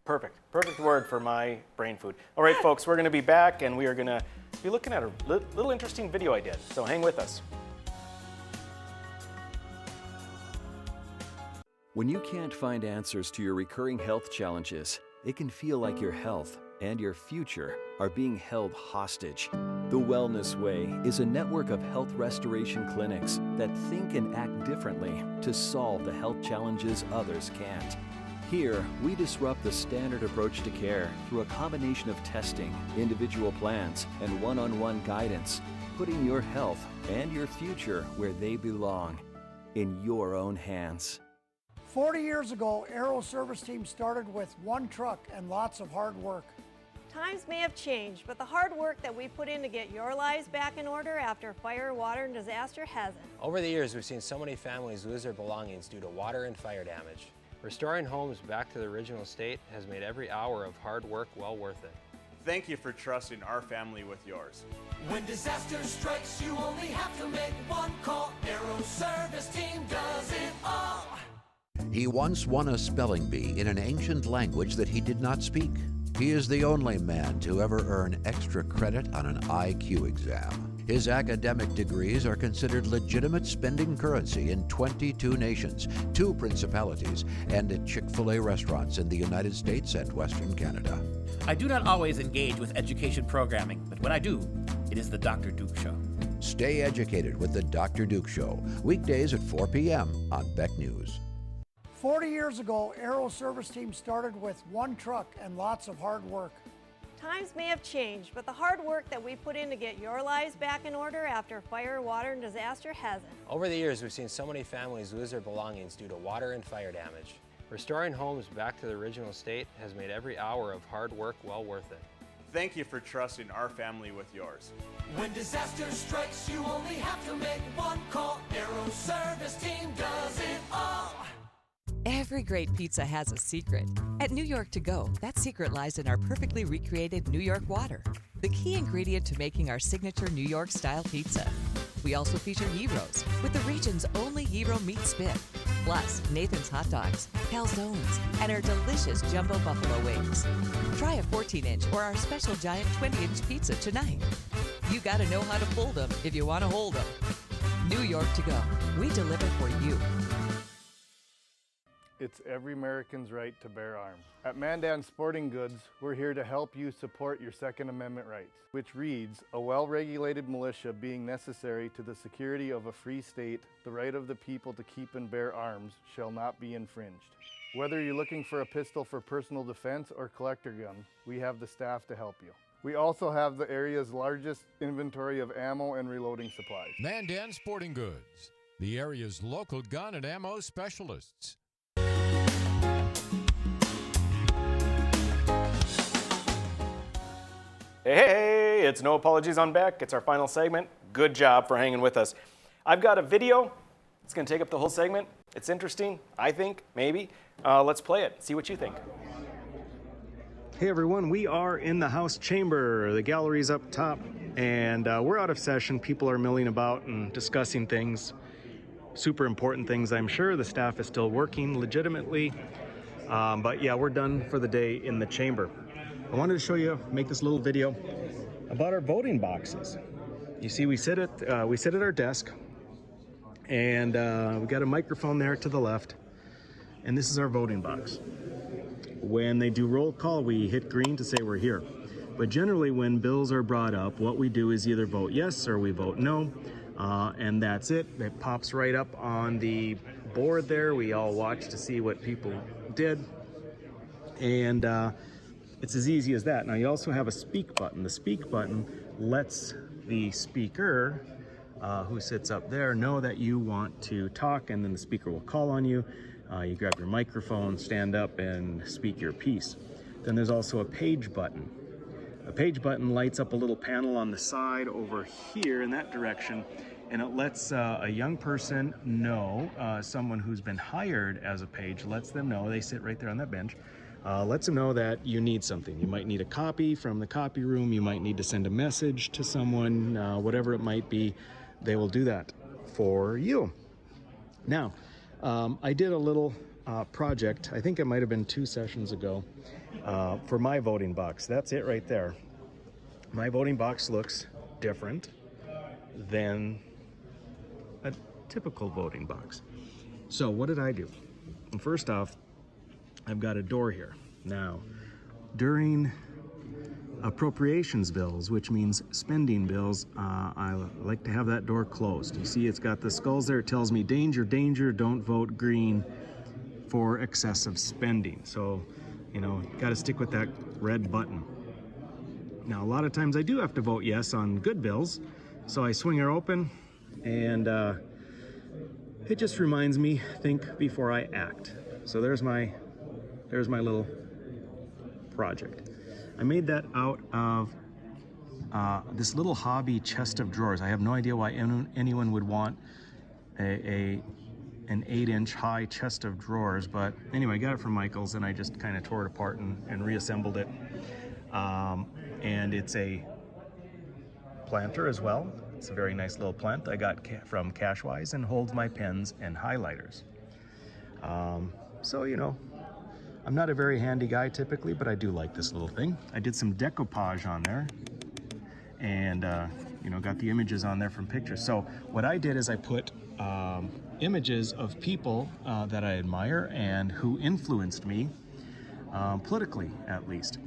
Perfect. Perfect word for my brain food. All right, folks, we're going to be back, and we are going to be looking at a little interesting video I did, so hang with us. When you can't find answers to your recurring health challenges, it can feel like your health and your future are being held hostage. The Wellness Way is a network of health restoration clinics that think and act differently to solve the health challenges others can't. Here, we disrupt the standard approach to care through a combination of testing, individual plans, and one-on-one guidance, putting your health and your future where they belong, in your own hands. 40 years ago, Aero Service Team started with one truck and lots of hard work. Times may have changed, but the hard work that we put in to get your lives back in order after fire, water, and disaster hasn't. Over the years, we've seen so many families lose their belongings due to water and fire damage. Restoring homes back to the original state has made every hour of hard work well worth it. Thank you for trusting our family with yours. When disaster strikes, you only have to make one call. Aero Service Team does it all. He once won a spelling bee in an ancient language that he did not speak. He is the only man to ever earn extra credit on an IQ exam. His academic degrees are considered legitimate spending currency in 22 nations, 2 principalities, and at Chick-fil-A restaurants in the United States and Western Canada. I do not always engage with education programming, but when I do, it is the Dr. Duke Show. Stay educated with the Dr. Duke Show, weekdays at 4 p.m. on Beck News. 40 years ago, Aero Service Team started with one truck and lots of hard work. Times may have changed, but the hard work that we put in to get your lives back in order after fire, water, and disaster hasn't. Over the years, we've seen so many families lose their belongings due to water and fire damage. Restoring homes back to the original state has made every hour of hard work well worth it. Thank you for trusting our family with yours. When disaster strikes, you only have to make one call. Aero Service Team does it all. Every great pizza has a secret. At New York To Go, that secret lies in our perfectly recreated New York water, the key ingredient to making our signature New York style pizza. We also feature gyros with the region's only gyro meat spit, plus Nathan's hot dogs, calzones, and our delicious jumbo buffalo wings. Try a 14-inch or our special giant 20-inch pizza tonight. You gotta know how to fold them if you want to hold them. New York To Go. We deliver for you. It's every American's right to bear arms. At Mandan Sporting Goods, we're here to help you support your Second Amendment rights, which reads, a well-regulated militia being necessary to the security of a free state, the right of the people to keep and bear arms shall not be infringed. Whether you're looking for a pistol for personal defense or collector gun, we have the staff to help you. We also have the area's largest inventory of ammo and reloading supplies. Mandan Sporting Goods, the area's local gun and ammo specialists. Hey, it's No Apologies on Beck. It's our final segment. Good job for hanging with us. I've got a video. It's going to take up the whole segment. It's interesting, I think, maybe. Let's play it, see what you think. Hey everyone, we are in the House chamber. The gallery's up top, and we're out of session. People are milling about and discussing things, super important things, I'm sure. The staff is still working legitimately, but yeah, we're done for the day in the chamber. I wanted to show you, make this little video about our voting boxes. You see, we sit at our desk, and we got a microphone there to the left, and this is our voting box. When they do roll call, we hit green to say we're here. But generally, when bills are brought up, what we do is either vote yes or we vote no, and that's it. It pops right up on the board there. We all watch to see what people did, and it's as easy as that. Now you also have a speak button. The speak button lets the speaker, who sits up there, know that you want to talk, and then the speaker will call on you. You grab your microphone, stand up, and speak your piece. Then there's also a page button. A page button lights up a little panel on the side over here in that direction, and it lets a young person know, someone who's been hired as a page, lets them know, they sit right there on that bench, lets them know that you need something. You might need a copy from the copy room, you might need to send a message to someone, whatever it might be, they will do that for you. Now, I did a little project, I think it might have been 2 sessions ago, for my voting box. That's it right there. My voting box looks different than a typical voting box. So what did I do? Well, first off, I've got a door here. Now, during appropriations bills, which means spending bills, I like to have that door closed. You see it's got the skulls there. It tells me danger, danger, don't vote green for excessive spending. So, you know, got to stick with that red button. Now, a lot of times I do have to vote yes on good bills, so I swing her open, and it just reminds me, think before I act. So there's my little project. I made that out of this little hobby chest of drawers. I have no idea why anyone would want an 8-inch high chest of drawers, but anyway, I got it from Michael's, and I just kind of tore it apart and reassembled it. And it's a planter as well. It's a very nice little plant I got from Cashwise, and holds my pens and highlighters. So, you know, I'm not a very handy guy typically, but I do like this little thing. I did some decoupage on there, and you know, got the images on there from pictures. So what I did is I put images of people that I admire and who influenced me, politically at least.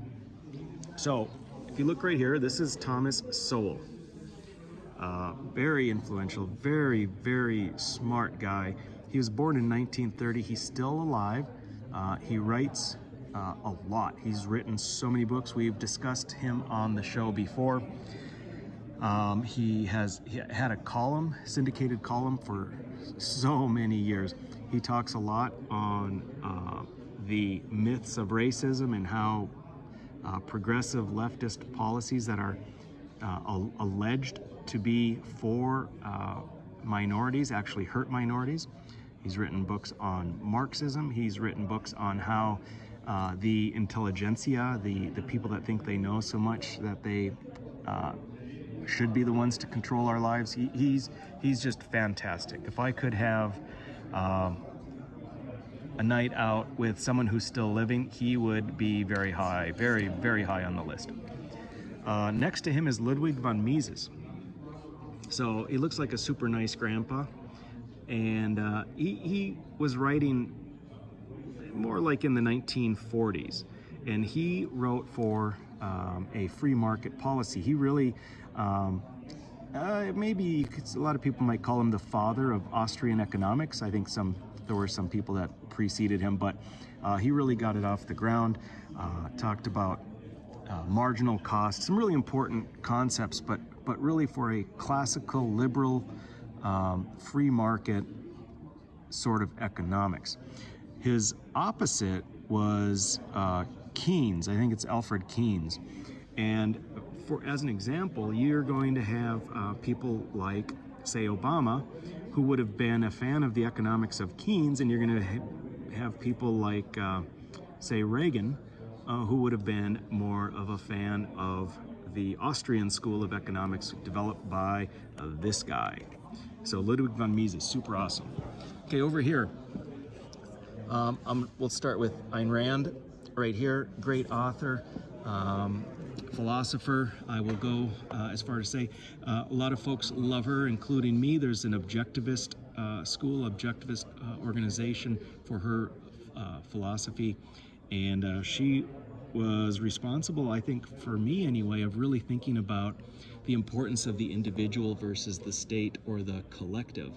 So if you look right here, this is Thomas Sowell. Very influential, very, very smart guy. He was born in 1930. He's still alive. He writes a lot. He's written so many books. We've discussed him on the show before. He had a column, syndicated column, for so many years. He talks a lot on the myths of racism and how progressive leftist policies that are alleged to be for minorities actually hurt minorities. He's written books on Marxism. He's written books on how the intelligentsia, the people that think they know so much that they should be the ones to control our lives. He's just fantastic. If I could have a night out with someone who's still living, he would be very high, very, very high on the list. Next to him is Ludwig von Mises. So he looks like a super nice grandpa, and he was writing more like in the 1940s, and he wrote for a free market policy. He really, maybe a lot of people might call him the father of Austrian economics. I think there were some people that preceded him, but he really got it off the ground, talked about marginal cost, some really important concepts, but really for a classical liberal free market sort of economics. His opposite was Keynes. I think it's Alfred Keynes. And as an example, you're going to have people like, say, Obama, who would have been a fan of the economics of Keynes, and you're going to have people like, say, Reagan, who would have been more of a fan of the Austrian school of economics developed by this guy. So Ludwig von Mises, super awesome. Okay, over here, we'll start with Ayn Rand right here, great author, philosopher. I will go as far as to say a lot of folks love her, including me. There's an objectivist school, objectivist organization for her philosophy, and she was responsible, I think, for me anyway, of really thinking about the importance of the individual versus the state or the collective.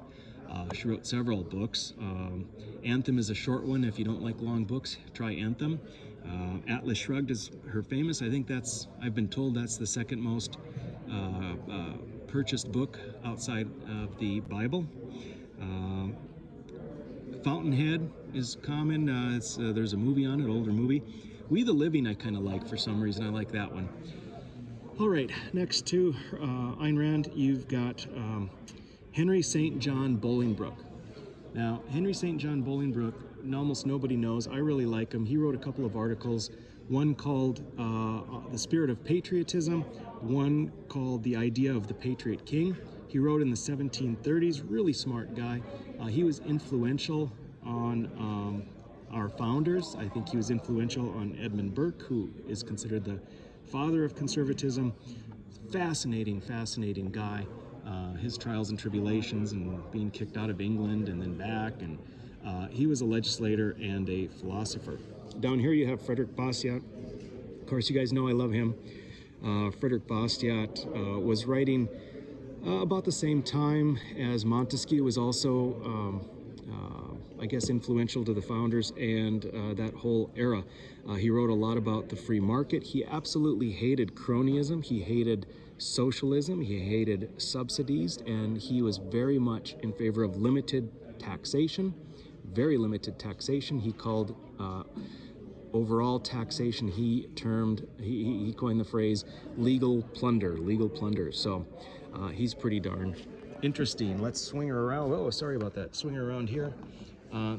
She wrote several books. Anthem is a short one. If you don't like long books, try Anthem. Atlas Shrugged is her famous. I think I've been told that's the second most purchased book outside of the Bible. Fountainhead is common. There's a movie on it, older movie. We the Living I kind of like for some reason. I like that one. All right, next to Ayn Rand, you've got Henry St. John Bolingbroke. Now, Henry St. John Bolingbroke, almost nobody knows. I really like him. He wrote a couple of articles, one called The Spirit of Patriotism, one called The Idea of the Patriot King. He wrote in the 1730s, really smart guy. He was influential on our founders. I think he was influential on Edmund Burke, who is considered the father of conservatism. Fascinating, fascinating guy. His trials and tribulations and being kicked out of England and then back, and he was a legislator and a philosopher. Down here you have Frederick Bastiat. Of course, you guys know I love him. Frederick Bastiat was writing about the same time as Montesquieu, was also I guess influential to the founders and that whole era. He wrote a lot about the free market. He absolutely hated cronyism. He hated socialism. He hated subsidies, and he was very much in favor of limited taxation, very limited taxation. He called overall taxation, he coined the phrase legal plunder. So he's pretty darn interesting. Let's swing her around. Oh, sorry about that. Swing her around here.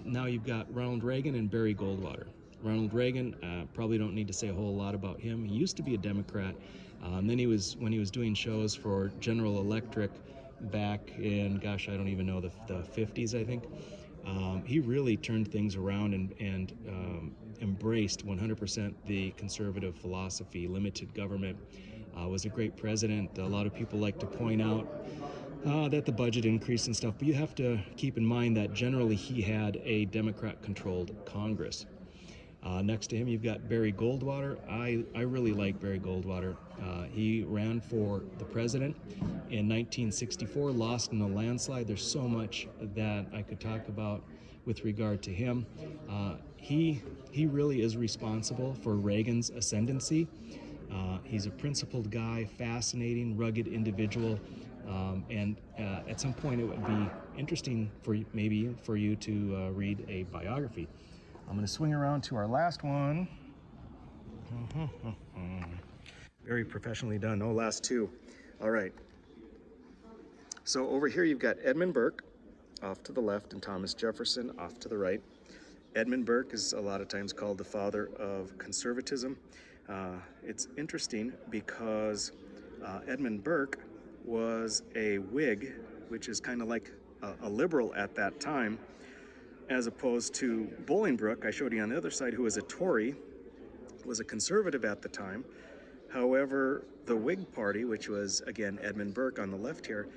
Now you've got Ronald Reagan and Barry Goldwater. Ronald Reagan, probably don't need to say a whole lot about him. He used to be a Democrat. Then when he was doing shows for General Electric back in, gosh, I don't even know, the 50s, I think. He really turned things around and embraced 100% the conservative philosophy, limited government. Was a great president. A lot of people like to point out that the budget increased and stuff, but you have to keep in mind that generally he had a Democrat-controlled Congress. Next to him, you've got Barry Goldwater. I really like Barry Goldwater. He ran for the president in 1964, lost in a landslide. There's so much that I could talk about with regard to him. He really is responsible for Reagan's ascendancy. He's a principled guy, fascinating, rugged individual. And at some point it would be interesting for you to read a biography. I'm going to swing around to our last one. Very professionally done. Last two. All right. So over here you've got Edmund Burke. off to the left and Thomas Jefferson off to the right. Edmund Burke is a lot of times called the father of conservatism. It's interesting because Edmund Burke was a Whig, which is kind of like a liberal at that time, as opposed to Bolingbroke, I showed you on the other side, who was a Tory, was a conservative at the time. However, the Whig Party, which was, again, Edmund Burke on the left here,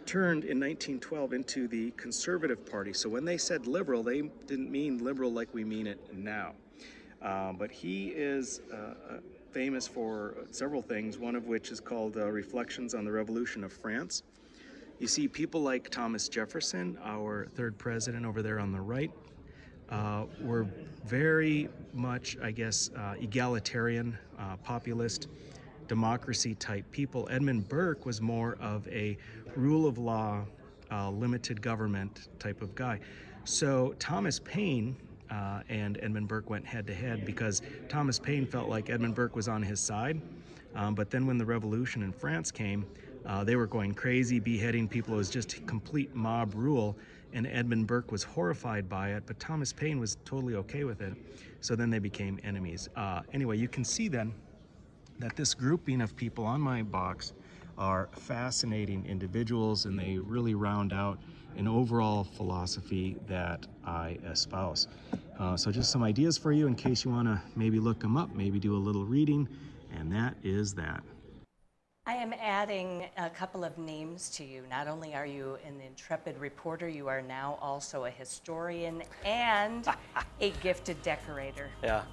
turned in 1912 into the Conservative Party. So when they said liberal, they didn't mean liberal like we mean it now. But he is famous for several things, one of which is called Reflections on the Revolution of France. You see people like Thomas Jefferson, our third president over there on the right, were very much, I guess, egalitarian, populist, democracy type people. Edmund Burke was more of a rule of law, limited government type of guy. So Thomas Paine and Edmund Burke went head to head because Thomas Paine felt like Edmund Burke was on his side. But then when the revolution in France came, they were going crazy, beheading people. It was just complete mob rule. And Edmund Burke was horrified by it, but Thomas Paine was totally okay with it. So then they became enemies. Anyway, you can see then that this grouping of people on my box are fascinating individuals, and they really round out an overall philosophy that I espouse. So just some ideas for you in case you want to maybe look them up, maybe do a little reading, and that is that. I am adding a couple of names to you. Not only are you an intrepid reporter, you are now also a historian and a gifted decorator. Yeah.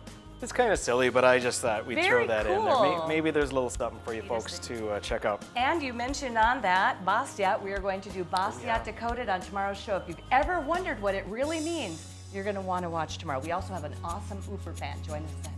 It's kind of silly, but I just thought we'd Very throw that in cool. there. Maybe there's a little something for you folks to check out. And you mentioned on that, Bastiat, we are going to do Bastiat Decoded on tomorrow's show. If you've ever wondered what it really means, you're going to want to watch tomorrow. We also have an awesome Ooper band. Join us then.